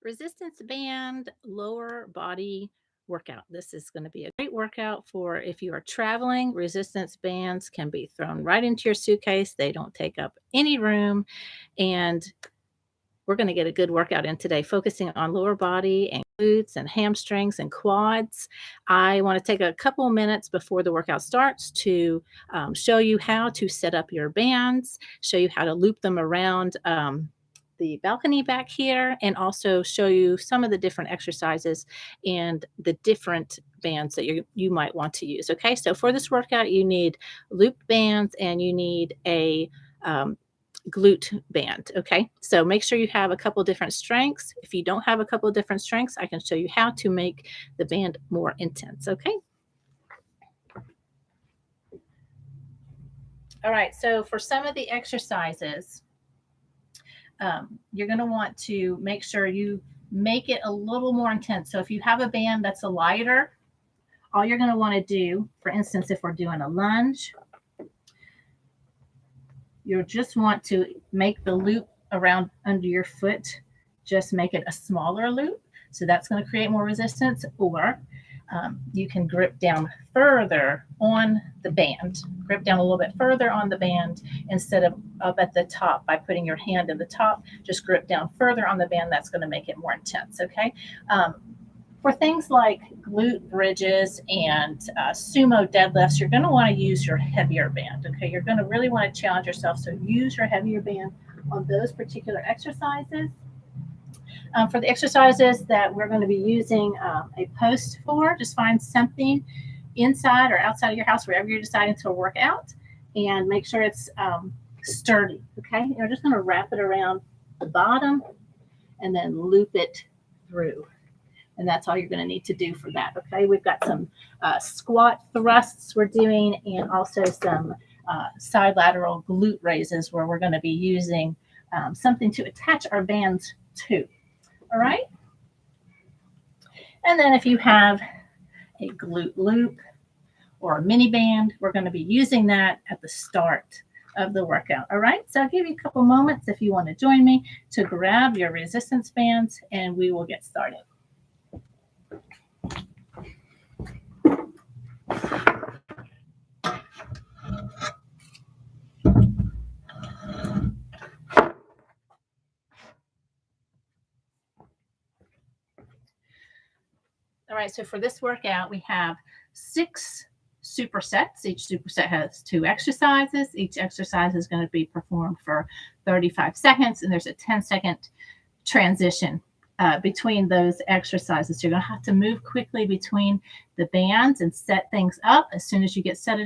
Resistance band lower body workout. This is going to be a great workout for if you are traveling. Resistance bands can be thrown right into your suitcase. They don't take up any room. And we're going to get a good workout in today, focusing on lower body and glutes and hamstrings and quads. I want to take a couple minutes before the workout starts to show you how to set up your bands, show you how to loop them around the balcony back here, and also show you some of the different exercises and the different bands that you might want to use. Okay, so for this workout, you need loop bands and you need a glute band. Okay, so make sure you have a couple different strengths. If you don't have a couple different strengths, I can show you how to make the band more intense. Okay. All right, so for some of the exercises, you're going to want to make sure you make it a little more intense. So if you have a band that's a lighter, all you're going to want to do, for instance, if we're doing a lunge, you'll just want to make the loop around under your foot, just make it a smaller loop. So that's going to create more resistance. Or you can grip down further on the band, grip down a little bit further on the band instead of up at the top by putting your hand in the top. Just grip down further on the band. That's going to make it more intense. Okay. For things like glute bridges and sumo deadlifts, you're going to want to use your heavier band. Okay, you're going to really want to challenge yourself. So use your heavier band on those particular exercises. For the exercises that we're going to be using a post for, just find something inside or outside of your house, wherever you're deciding to work out, and make sure it's sturdy. Okay, you're just going to wrap it around the bottom and then loop it through. And that's all you're going to need to do for that. Okay, we've got some squat thrusts we're doing, and also some side lateral glute raises where we're going to be using something to attach our bands to. All right. And then if you have a glute loop or a mini band, we're going to be using that at the start of the workout. All right. So I'll give you a couple moments if you want to join me to grab your resistance bands, and we will get started. All right, so for this workout, we have 6 supersets. Each superset has 2 exercises. Each exercise is going to be performed for 35 seconds, and there's a 10-second transition between those exercises. So you're going to have to move quickly between the bands and set things up. As soon as you get set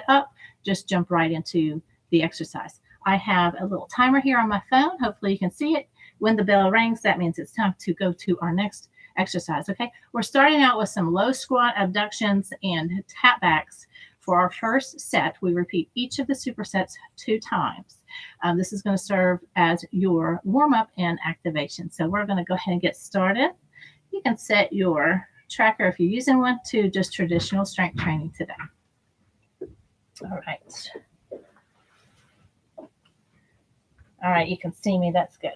up, just jump right into the exercise. I have a little timer here on my phone. Hopefully you can see it. When the bell rings, that means it's time to go to our next exercise. Okay, we're starting out with some low squat abductions and tap backs. For our first set, we repeat each of the supersets 2 times. This is going to serve as your warm-up and activation. So we're going to go ahead and get started. You can set your tracker, if you're using one, to just traditional strength training today. All right. All right, you can see me. That's good.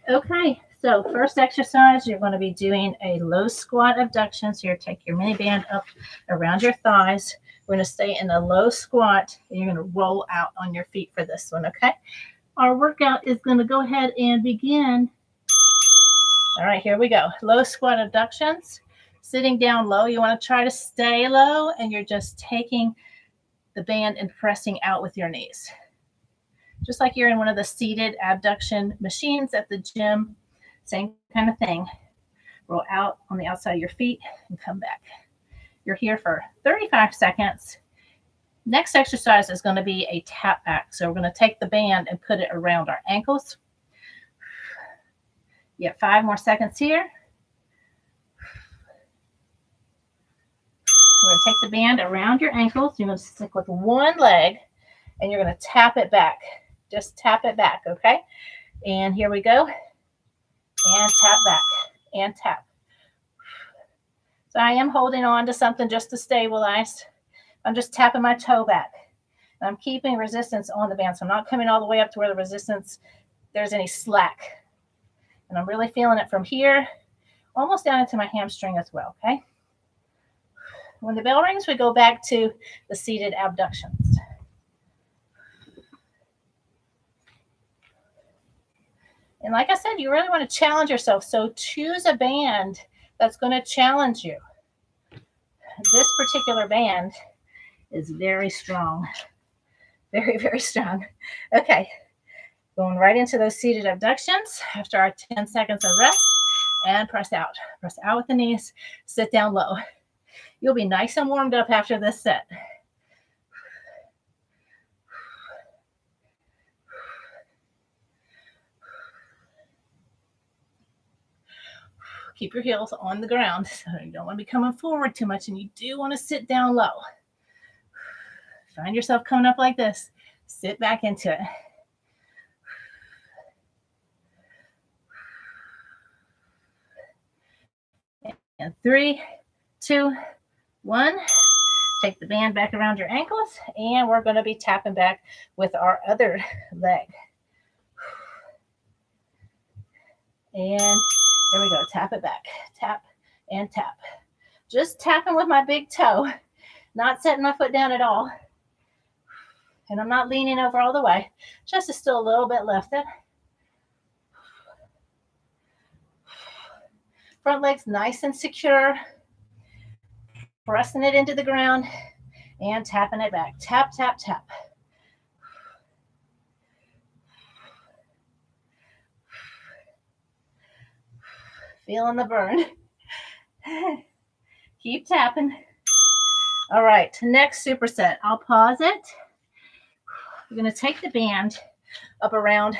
Okay, so first exercise, you're going to be doing a low squat abduction. So you're take your mini band up around your thighs. We're going to stay in a low squat, and you're going to roll out on your feet for this one, okay? Our workout is going to go ahead and begin. All right, here we go. Low squat abductions. Sitting down low, you want to try to stay low, and you're just taking the band and pressing out with your knees. Just like you're in one of the seated abduction machines at the gym, same kind of thing. Roll out on the outside of your feet and come back. You're here for 35 seconds. Next exercise is going to be a tap back. So we're going to take the band and put it around our ankles. You have 5 more seconds here. We're going to take the band around your ankles. You're going to stick with one leg, and you're going to tap it back. Just tap it back, okay? And here we go. And tap back. And tap. So I am holding on to something just to stabilize. I'm just tapping my toe back. And I'm keeping resistance on the band. So I'm not coming all the way up to where the resistance, there's any slack. And I'm really feeling it from here, almost down into my hamstring as well, okay? When the bell rings, we go back to the seated abductions. And like I said, you really want to challenge yourself. So choose a band that's going to challenge you. This particular band is very strong. Very, very strong. Okay. Going right into those seated abductions after our 10 seconds of rest, and press out. Press out with the knees. Sit down low. You'll be nice and warmed up after this set. Keep your heels on the ground. So you don't want to be coming forward too much, and you do want to sit down low. Find yourself coming up like this. Sit back into it. And 3, 2, 1. Take the band back around your ankles, and we're going to be tapping back with our other leg. And there we go. Tap it back. Tap and tap. Just tapping with my big toe, not setting my foot down at all. And I'm not leaning over all the way. Chest is still a little bit lifted. Front leg's nice and secure. Pressing it into the ground and tapping it back. Tap, tap, tap. Feeling the burn. Keep tapping. All right, next superset. I'll pause it. You're going to take the band up around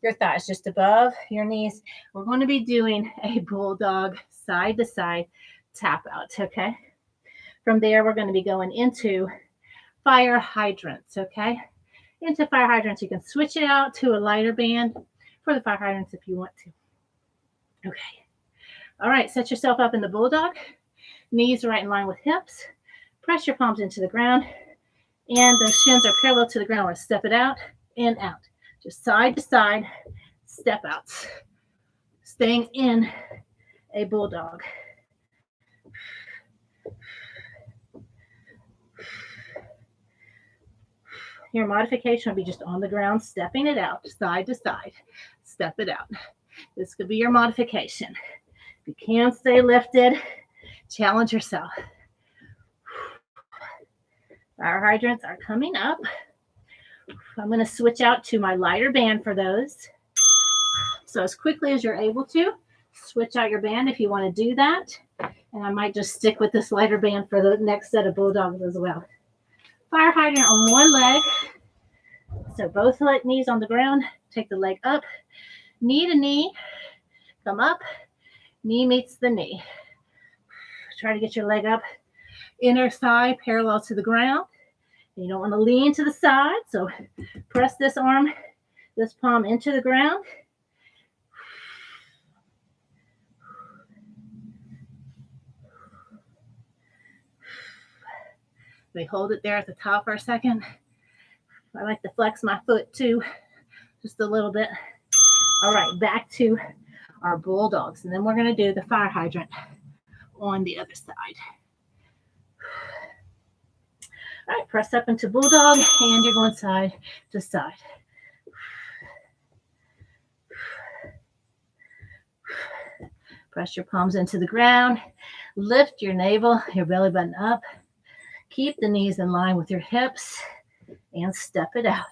your thighs, just above your knees. We're going to be doing a bulldog side to side tap out, okay? From there, we're going to be going into fire hydrants, okay? Into fire hydrants. You can switch it out to a lighter band for the fire hydrants if you want to. Okay. All right, set yourself up in the bulldog. Knees right in line with hips. Press your palms into the ground. And the shins are parallel to the ground. We're going to step it out and out. Just side to side, step outs. Staying in a bulldog. Your modification will be just on the ground, stepping it out, side to side. Step it out. This could be your modification. If you can't stay lifted, challenge yourself. Fire hydrants are coming up. I'm going to switch out to my lighter band for those. So as quickly as you're able to, switch out your band if you want to do that. And I might just stick with this lighter band for the next set of bulldogs as well. Fire hydrant on one leg. So both knees on the ground. Take the leg up. Knee to knee. Come up. Knee meets the knee. Try to get your leg up. Inner thigh parallel to the ground. You don't want to lean to the side. So press this arm, this palm into the ground. We hold it there at the top for a second. I like to flex my foot too, just a little bit. All right, back to our bulldogs. And then we're going to do the fire hydrant on the other side. All right, press up into bulldog, and you're going side to side. Press your palms into the ground. Lift your navel, your belly button up. Keep the knees in line with your hips and step it out.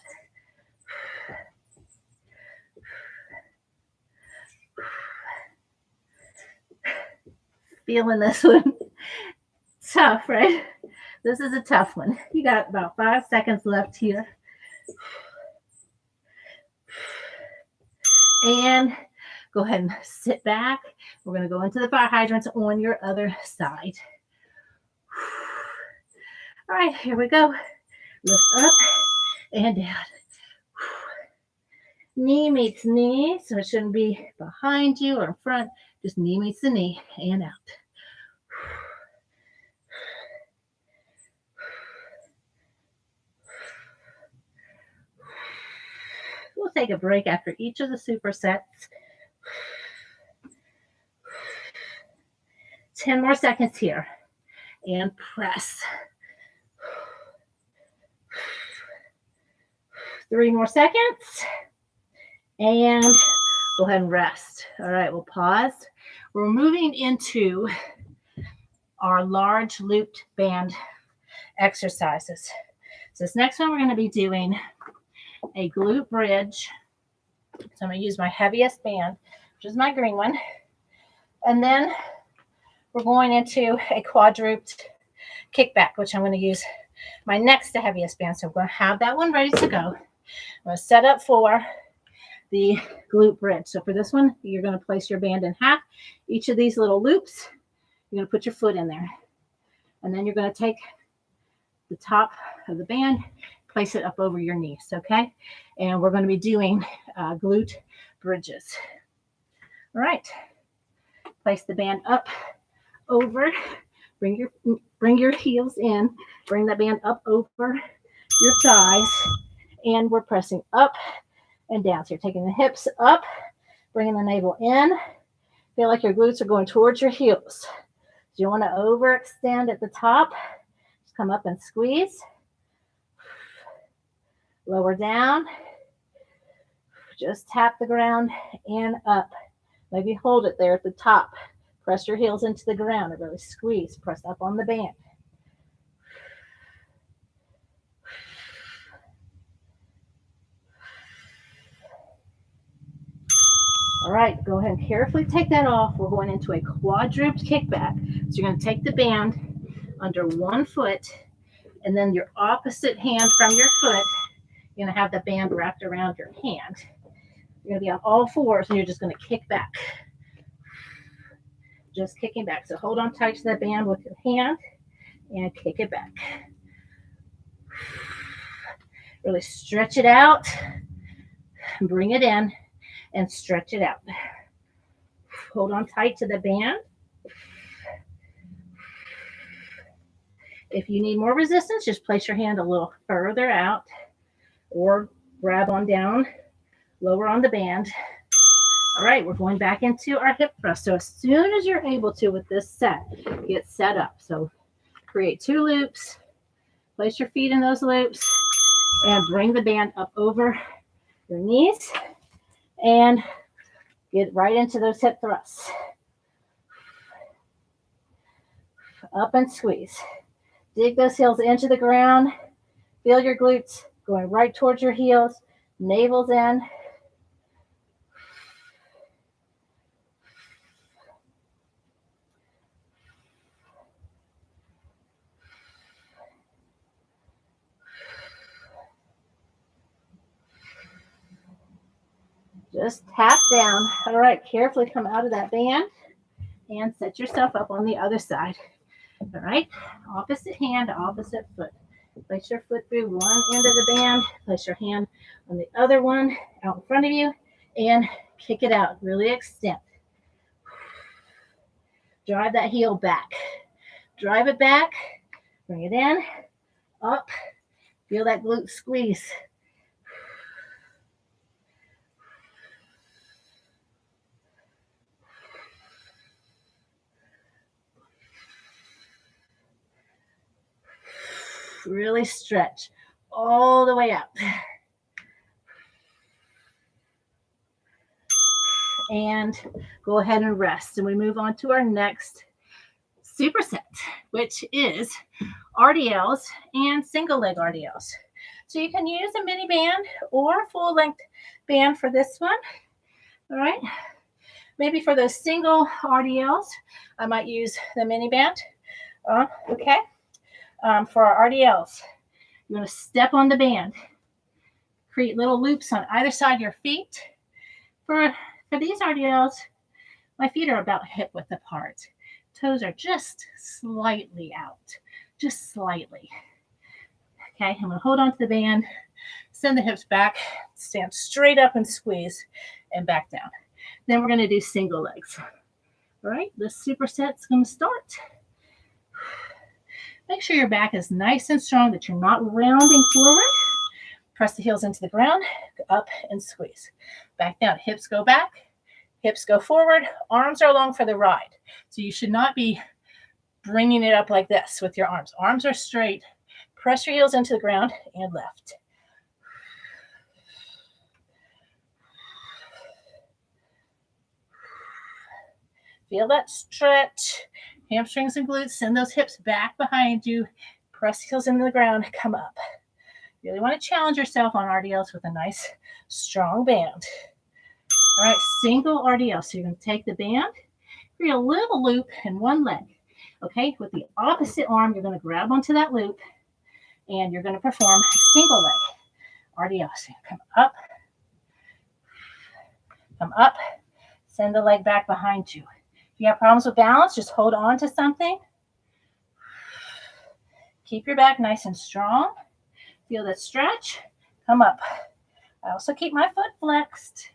Feeling this one. Tough, right? This is a tough one. You got about 5 seconds left here. And go ahead and sit back. We're going to go into the fire hydrants on your other side. All right, here we go. Lift up and down. Knee meets knee, so it shouldn't be behind you or in front. Just knee meets the knee and out. We'll take a break after each of the supersets. 10 more seconds here. And press. 3 more seconds. And go ahead and rest. All right, we'll pause. We're moving into our large looped band exercises. So this next one, we're going to be doing a glute bridge. So I'm going to use my heaviest band, which is my green one. And then we're going into a quadruped kickback, which I'm going to use my next to heaviest band. So I'm going to have that one ready to go. I'm going to set up for the glute bridge. So for this one, you're going to place your band in half. Each of these little loops, you're going to put your foot in there. And then you're going to take the top of the band, place it up over your knees, okay? And we're going to be doing glute bridges. All right. Place the band up, over. Bring your heels in. Bring that band up over your thighs. And we're pressing up and down. So you're taking the hips up, bringing the navel in. Feel like your glutes are going towards your heels. So you want to overextend at the top. Just come up and squeeze. Lower down. Just tap the ground and up. Maybe hold it there at the top. Press your heels into the ground and really squeeze. Press up on the band. All right, go ahead and carefully take that off. We're going into a quadruped kickback. So you're going to take the band under one foot, and then your opposite hand from your foot, you're going to have the band wrapped around your hand. You're going to be on all fours, and you're just going to kick back. Just kicking back. So hold on tight to that band with your hand and kick it back. Really stretch it out. Bring it in and stretch it out. Hold on tight to the band. If you need more resistance, just place your hand a little further out or grab on down, lower on the band. All right, we're going back into our hip thrust. So as soon as you're able to with this set, get set up. So create 2 loops, place your feet in those loops, and bring the band up over your knees and get right into those hip thrusts. Up and squeeze. Dig those heels into the ground. Feel your glutes going right towards your heels. Navel's in. Just tap down. All right, carefully come out of that band and set yourself up on the other side. All right, opposite hand, opposite foot. Place your foot through one end of the band. Place your hand on the other one out in front of you and kick it out. Really extend. Drive that heel back. Drive it back. Bring it in. Up. Feel that glute squeeze. Really stretch all the way out. And go ahead and rest. And we move on to our next superset, which is RDLs and single leg RDLs. So you can use a mini band or a full length band for this one. All right. Maybe for those single RDLs, I might use the mini band. Okay. For our RDLs, you're going to step on the band, create little loops on either side of your feet. For these RDLs, my feet are about hip width apart. Toes are just slightly out, just slightly. Okay, I'm going to hold on to the band, send the hips back, stand straight up and squeeze, and back down. Then we're going to do single legs. All right, this superset's going to start. Make sure your back is nice and strong, that you're not rounding forward. Press the heels into the ground, up and squeeze. Back down, hips go back, Hips go forward, arms are along for the ride. So you should not be bringing it up like this with your arms. Arms are straight. Press your heels into the ground and lift. Feel that stretch. Hamstrings and glutes. Send those hips back behind you. Press heels into the ground. Come up. You really want to challenge yourself on RDLs with a nice, strong band. All right, single RDL. So you're going to take the band, create a little loop in one leg. Okay, with the opposite arm, you're going to grab onto that loop, and you're going to perform a single leg RDL. So come up, send the leg back behind you. If you have problems with balance, just hold on to something. Keep your back nice and strong. Feel that stretch. Come up. I also keep my foot flexed.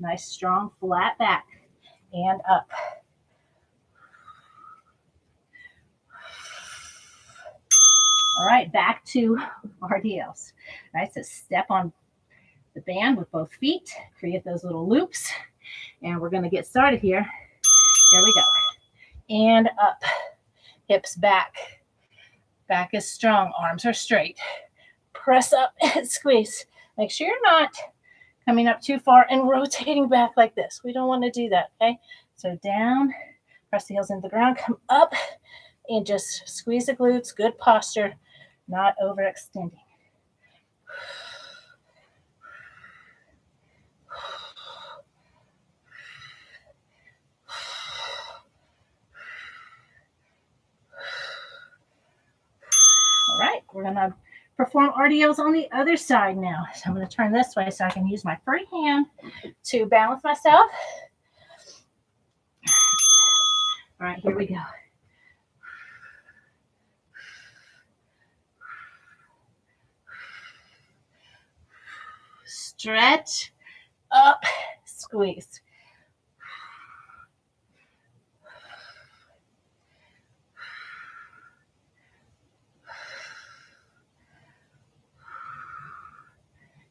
Nice, strong, flat back. And up. All right, back to RDLs. All right, so step on the band with both feet. Create those little loops. And we're going to get started here. Here we go. And up. Hips back. Back is strong. Arms are straight. Press up and squeeze. Make sure you're not coming up too far and rotating back like this. We don't want to do that, okay? So down, press the heels into the ground, come up, and just squeeze the glutes. Good posture, not overextending. All right, we're going to perform RDLs on the other side now. So I'm going to turn this way so I can use my free hand to balance myself. All right, here we go. Stretch, up, squeeze.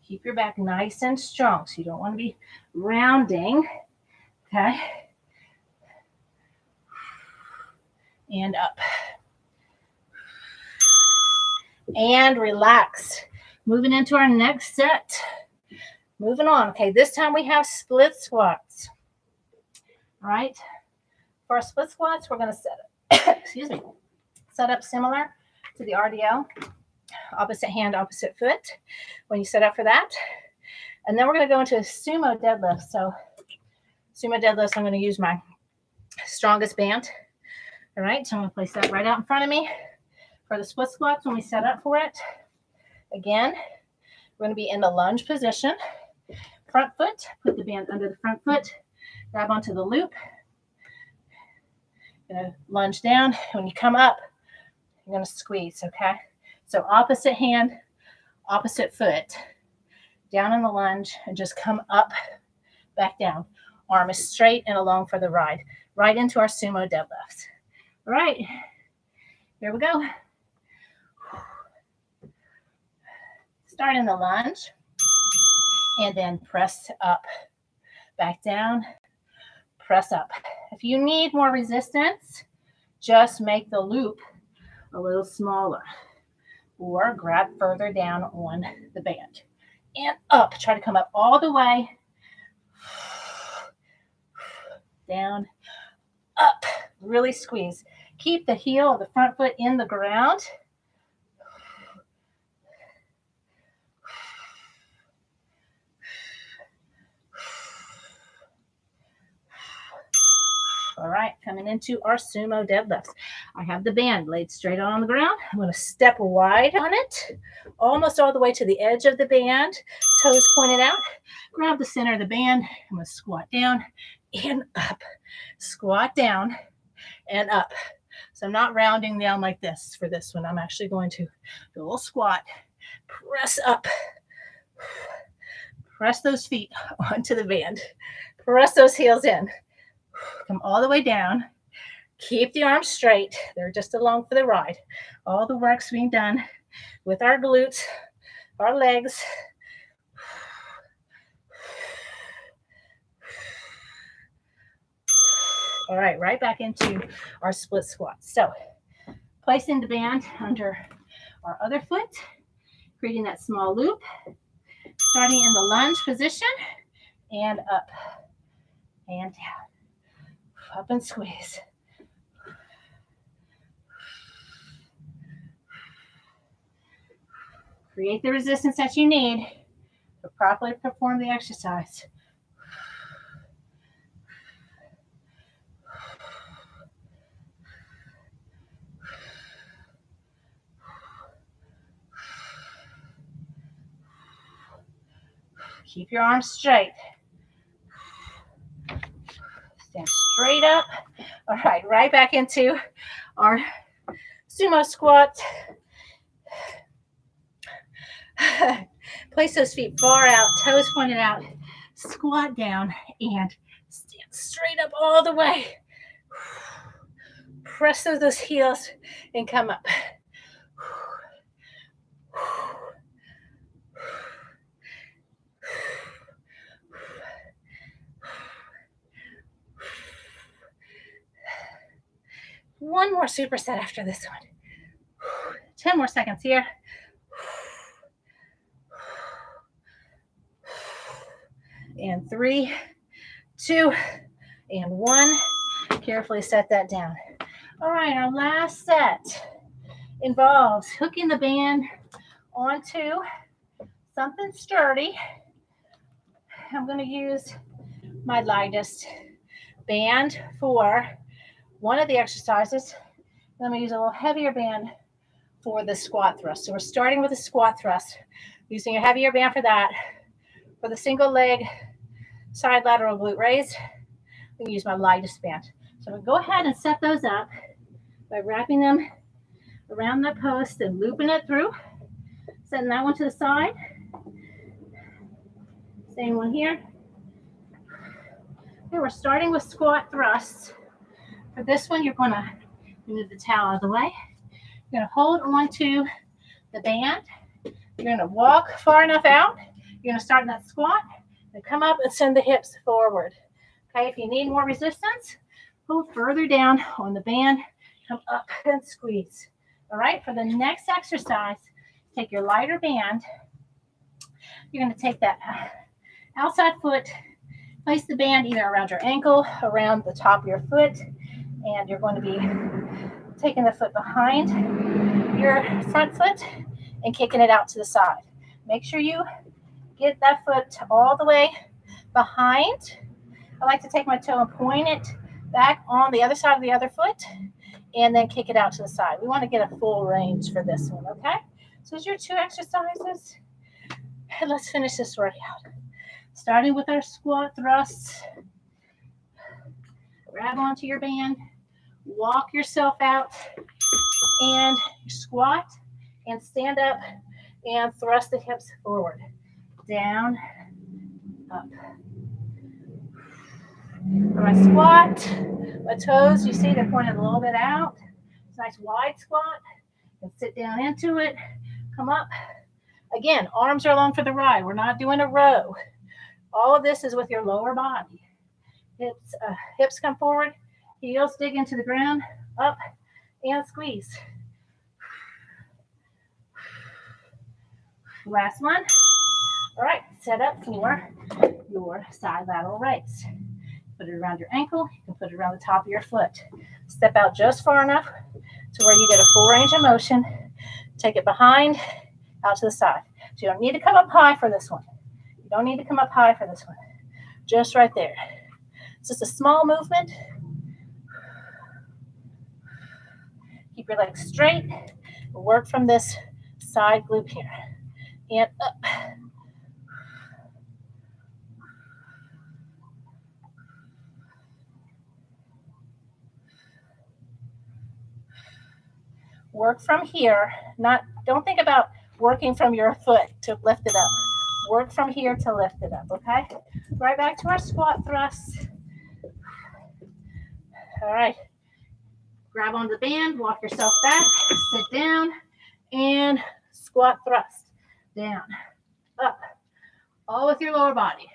Keep your back nice and strong, so you don't want to be rounding, okay? And up. And relax. Moving into our next set. Moving on. Okay, this time we have split squats. All right. For our split squats, we're going to set up similar to the RDL. Opposite hand, opposite foot when you set up for that. And then we're going to go into a sumo deadlift. So sumo deadlifts, I'm going to use my strongest band. All right, so I'm going to place that right out in front of me. For the split squats, when we set up for it, again, we're going to be in the lunge position. Front foot, put the band under the front foot, grab onto the loop. Going to lunge down. When you come up, you're going to squeeze, okay? So opposite hand, opposite foot, down in the lunge, and just come up, back down. Arm is straight and along for the ride, right into our sumo deadlifts. All right, here we go. Start in the lunge, and then press up, back down, press up. If you need more resistance, just make the loop a little smaller. Or grab further down on the band. And up. Try to come up all the way. Down. Up. Really squeeze. Keep the heel of the front foot in the ground. All right, coming into our sumo deadlifts. I have the band laid straight on the ground. I'm going to step wide on it, almost all the way to the edge of the band, toes pointed out. Grab the center of the band. I'm going to squat down and up. Squat down and up. So I'm not rounding down like this for this one. I'm actually going to do a little squat, press up, press those feet onto the band, press those heels in. Come all the way down. Keep the arms straight. They're just along for the ride. All the work's being done with our glutes, our legs. All right, right back into our split squats. So placing the band under our other foot, creating that small loop, starting in the lunge position, and up and down, up and squeeze. Create the resistance that you need to properly perform the exercise. Keep your arms straight. Stand straight up. All right, right back into our sumo squat. Place those feet far out, toes pointed out. Squat down and stand straight up all the way. Press those heels and come up. One more superset after this one. 10 more seconds here. And 3, 2, and 1. Carefully set that down. All right, our last set involves hooking the band onto something sturdy. I'm going to use my lightest band for one of the exercises. I'm going to use a little heavier band for the squat thrust. So we're starting with a squat thrust, using a heavier band for that. For the single leg side lateral glute raise, I'm going to use my lightest band. So I'm going to go ahead and set those up by wrapping them around that post and looping it through. Setting that one to the side. Same one here. Okay, we're starting with squat thrusts. For this one, you're going to move the towel out of the way. You're going to hold on to the band. You're going to walk far enough out. You're going to start in that squat and come up and send the hips forward. Okay, if you need more resistance, hold further down on the band, come up and squeeze. All right, for the next exercise, take your lighter band. You're going to take that outside foot, place the band either around your ankle, around the top of your foot, and you're going to be taking the foot behind your front foot and kicking it out to the side. Make sure you get that foot all the way behind. I like to take my toe and point it back on the other side of the other foot and then kick it out to the side. We want to get a full range for this one, okay? So here's your 2 exercises. And let's finish this workout. Starting with our squat thrusts. Grab onto your band, walk yourself out, and squat and stand up and thrust the hips forward. Down, up. For my squat, my toes, you see they're pointed a little bit out. It's a nice wide squat. And sit down into it. Come up. Again, arms are along for the ride. We're not doing a row. All of this is with your lower body. Hips come forward. Heels dig into the ground. Up and squeeze. Last one. All right, set up for your side lateral raise. Put it around your ankle. You can put it around the top of your foot. Step out just far enough to where you get a full range of motion. Take it behind, out to the side. So you don't need to come up high for this one. You don't need to come up high for this one. Just right there. It's just a small movement. Keep your legs straight. Work from this side glute here. And up. Work from here. Don't think about working from your foot to lift it up. Work from here to lift it up, okay? Right back to our squat thrusts. All right. Grab onto the band, walk yourself back, sit down, and squat thrust, down, up, all with your lower body.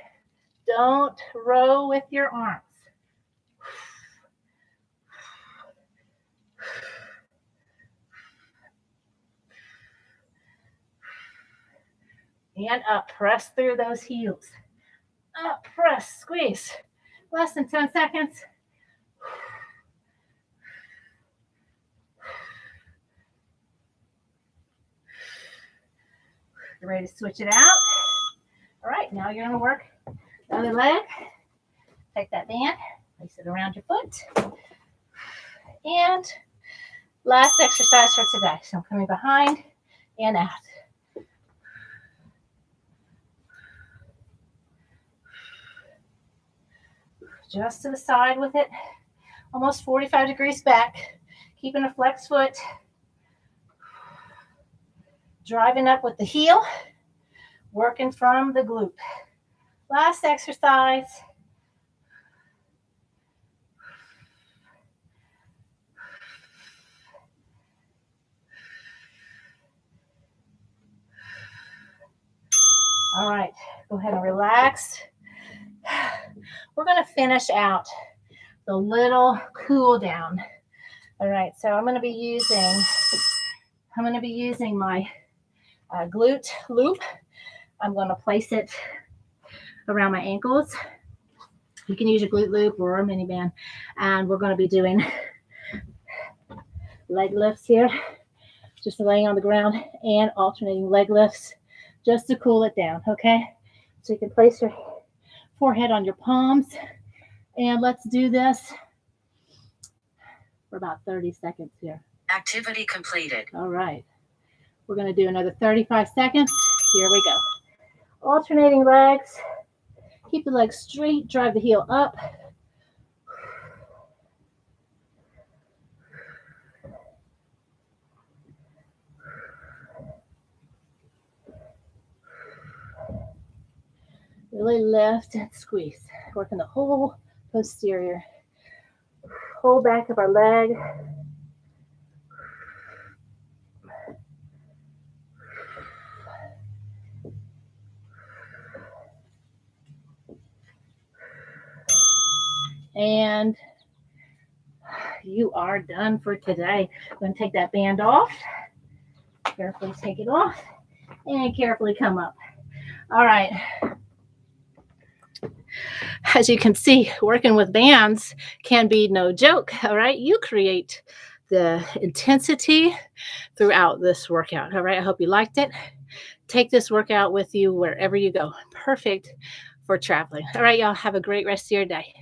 Don't row with your arms. And up, press through those heels. Up, press, squeeze. Less than 10 seconds. You're ready to switch it out. All right, now you're gonna work the other leg. Take that band, place it around your foot. And last exercise for today. So I'm coming behind and out. Just to the side with it, almost 45 degrees back, keeping a flex foot, driving up with the heel, working from the glute. Last exercise. All right, go ahead and relax. We're going to finish out the little cool down. All right, so I'm going to be using my glute loop. I'm going to place it around my ankles. You can use a glute loop or a mini band, and we're going to be doing leg lifts here, just laying on the ground and alternating leg lifts just to cool it down. Okay, so you can place your forehead on your palms, and let's do this for about 30 seconds here. Activity completed. All right, we're going to do another 35 seconds. Here we go. Alternating legs. Keep the legs straight, drive the heel up. Really lift and squeeze. Working the whole posterior, whole back of our leg. And you are done for today. I'm going to take that band off. Carefully take it off and carefully come up. All right. As you can see, working with bands can be no joke. All right. You create the intensity throughout this workout. All right. I hope you liked it. Take this workout with you wherever you go. Perfect for traveling. All right, y'all. Have a great rest of your day.